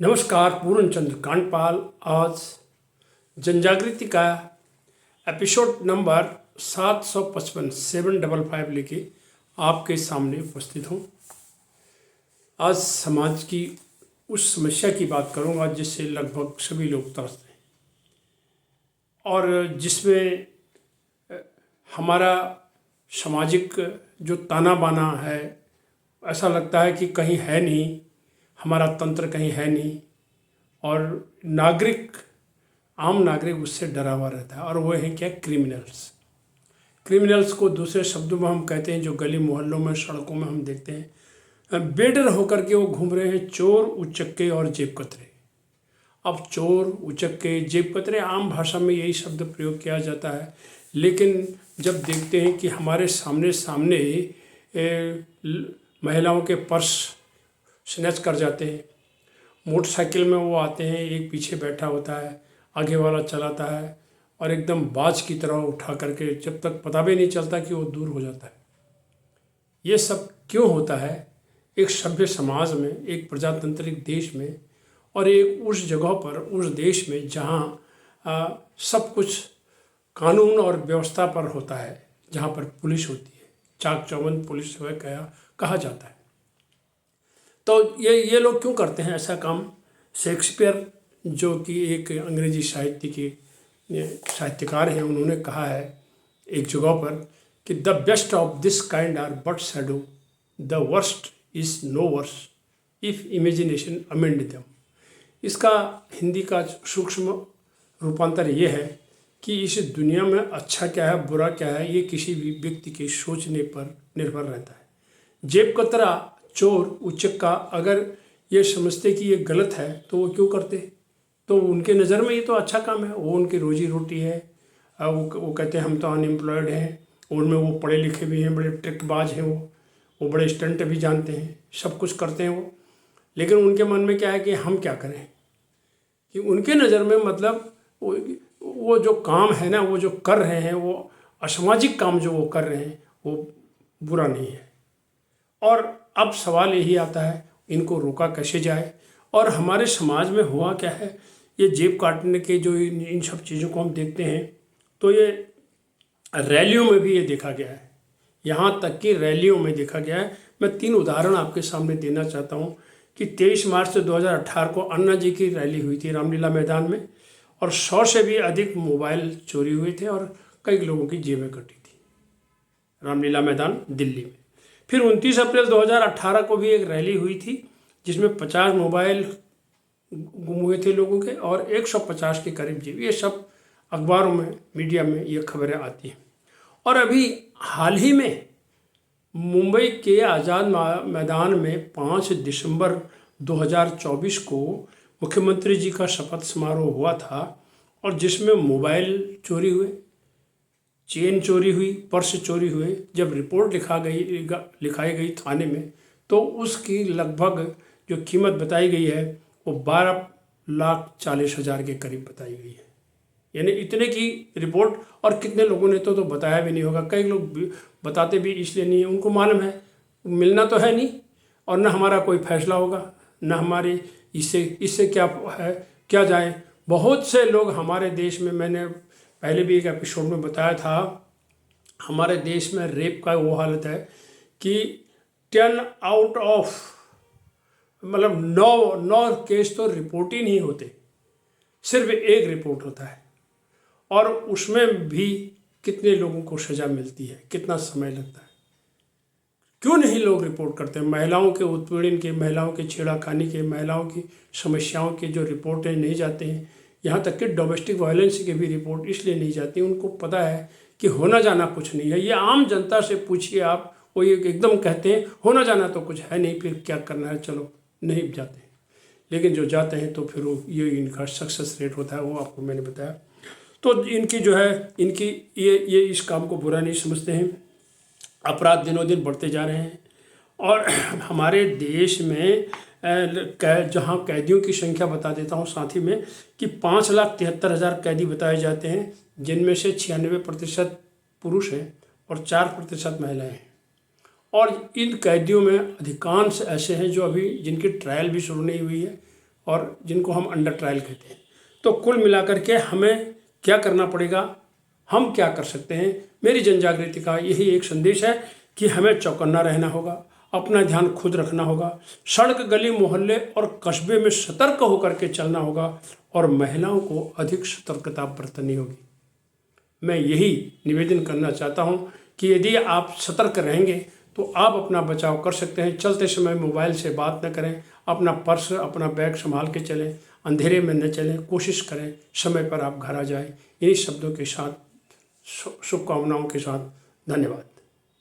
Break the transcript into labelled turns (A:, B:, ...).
A: नमस्कार, पूर्ण चंद्र कांडपाल आज जनजागृति का एपिसोड नंबर 755 755 लेके आपके सामने उपस्थित हूँ। आज समाज की उस समस्या की बात करूँगा जिससे लगभग सभी लोग त्रस्त हैं और जिसमें हमारा सामाजिक जो ताना बाना है, ऐसा लगता है कि कहीं है नहीं, हमारा तंत्र कहीं है नहीं और आम नागरिक उससे डरा हुआ रहता है। और वो है क्या? क्रिमिनल्स को दूसरे शब्दों में हम कहते हैं, जो गली मोहल्लों में सड़कों में हम देखते हैं बेडर होकर के वो घूम रहे हैं, चोर, उचक्के और जेब कतरे। अब चोर, उचक्के, जेब कतरे आम भाषा में यही शब्द प्रयोग किया जाता है, लेकिन जब देखते हैं कि हमारे सामने महिलाओं के पर्स स्नैच कर जाते हैं, मोटरसाइकिल में वो आते हैं, एक पीछे बैठा होता है, आगे वाला चलाता है और एकदम बाज की तरह उठा करके जब तक पता भी नहीं चलता कि वो दूर हो जाता है। ये सब क्यों होता है? एक सभ्य समाज में, एक प्रजातांत्रिक देश में और एक उस जगह पर, उस देश में जहाँ सब कुछ कानून और व्यवस्था पर होता है, जहाँ पर पुलिस होती है, चाक चौबंद पुलिस कहा जाता है। तो ये लोग क्यों करते हैं ऐसा काम? शेक्सपियर, जो कि एक अंग्रेजी साहित्य के साहित्यकार हैं, उन्होंने कहा है एक जगह पर कि the best of this kind are but shadow, the worst is no worse if imagination amend them. इसका हिंदी का सूक्ष्म रूपांतर ये है कि इस दुनिया में अच्छा क्या है, बुरा क्या है, ये किसी भी व्यक्ति के सोचने पर निर्भर रहता है। जेब कतरा, चोर, उचक्का अगर ये समझते कि ये गलत है तो वो क्यों करते? तो उनके नज़र में ये तो अच्छा काम है, वो उनकी रोजी रोटी है। वो कहते हैं हम तो अनएम्प्लॉयड हैं, उनमें वो पढ़े लिखे भी हैं, बड़े ट्रिकबाज हैं, वो बड़े स्टंट भी जानते हैं, सब कुछ करते हैं वो। लेकिन उनके मन में क्या है कि हम क्या करें, कि उनके नज़र में मतलब वो जो काम है ना, वो जो कर रहे हैं, वो असामाजिक काम जो वो कर रहे हैं वो बुरा नहीं है। और अब सवाल यही आता है, इनको रोका कैसे जाए? और हमारे समाज में हुआ क्या है, ये जेब काटने के जो इन सब चीज़ों को हम देखते हैं, तो ये रैलियों में भी ये देखा गया है, यहाँ तक कि रैलियों में देखा गया है। मैं 3 उदाहरण आपके सामने देना चाहता हूँ कि 23 मार्च 2018 को अन्ना जी की रैली हुई थी रामलीला मैदान में और 100 से भी अधिक मोबाइल चोरी हुए थे और कई लोगों की जेबें कटी थी, रामलीला मैदान दिल्ली में। फिर 29 अप्रैल 2018 को भी एक रैली हुई थी जिसमें 50 मोबाइल गुम हुए थे लोगों के और 150 के करीब जेब। ये सब अखबारों में, मीडिया में ये खबरें आती हैं। और अभी हाल ही में मुंबई के आज़ाद मैदान में 5 दिसंबर 2024 को मुख्यमंत्री जी का शपथ समारोह हुआ था और जिसमें मोबाइल चोरी हुए, चेन चोरी हुई, पर्स चोरी हुए। जब रिपोर्ट लिखाई गई थाने में तो उसकी लगभग जो कीमत बताई गई है वो 12,40,000 के करीब बताई गई है। यानी इतने की रिपोर्ट, और कितने लोगों ने तो बताया भी नहीं होगा। कई लोग बताते भी इसलिए नहीं है, उनको मालूम है मिलना तो है नहीं और न हमारा कोई फैसला होगा, न हमारे इससे क्या है, क्या जाए। बहुत से लोग हमारे देश में, मैंने पहले भी एक एपिसोड में बताया था, हमारे देश में रेप का वो हालत है कि 10 आउट ऑफ मतलब 9 केस तो रिपोर्ट ही नहीं होते, सिर्फ एक रिपोर्ट होता है और उसमें भी कितने लोगों को सज़ा मिलती है, कितना समय लगता है। क्यों नहीं लोग रिपोर्ट करते हैं? महिलाओं के उत्पीड़न के, महिलाओं के छेड़खानी के, महिलाओं की समस्याओं के जो रिपोर्टें नहीं जाते हैं, यहाँ तक कि डोमेस्टिक वायलेंस के भी रिपोर्ट इसलिए नहीं जाती, उनको पता है कि होना जाना कुछ नहीं है। ये आम जनता से पूछिए आप, वो ये एकदम कहते हैं होना जाना तो कुछ है नहीं, फिर क्या करना है, चलो नहीं जाते हैं। लेकिन जो जाते हैं तो फिर वो ये इनका सक्सेस रेट होता है, वो आपको मैंने बताया। तो इनकी जो है, इनकी ये इस काम को बुरा नहीं समझते हैं। अपराध दिनों दिन बढ़ते जा रहे हैं और हमारे देश में जहां कैदियों की संख्या बता देता हूं साथ ही में कि 5,73,000 कैदी बताए जाते हैं, जिनमें से 96% पुरुष हैं और 4% महिलाएं हैं। और इन कैदियों में अधिकांश ऐसे हैं जो अभी जिनकी ट्रायल भी शुरू नहीं हुई है और जिनको हम अंडर ट्रायल कहते हैं। तो कुल मिलाकर के हमें क्या करना पड़ेगा, हम क्या कर सकते हैं, मेरी जन जागृति का यही एक संदेश है कि हमें चौकन्ना रहना होगा, अपना ध्यान खुद रखना होगा, सड़क गली मोहल्ले और कस्बे में सतर्क होकर के चलना होगा और महिलाओं को अधिक सतर्कता बरतनी होगी। मैं यही निवेदन करना चाहता हूं कि यदि आप सतर्क रहेंगे तो आप अपना बचाव कर सकते हैं। चलते समय मोबाइल से बात न करें, अपना पर्स अपना बैग संभाल के चलें, अंधेरे में न चलें, कोशिश करें समय पर आप घर आ जाएं। इन्हीं शब्दों के साथ शुभकामनाओं के साथ धन्यवाद।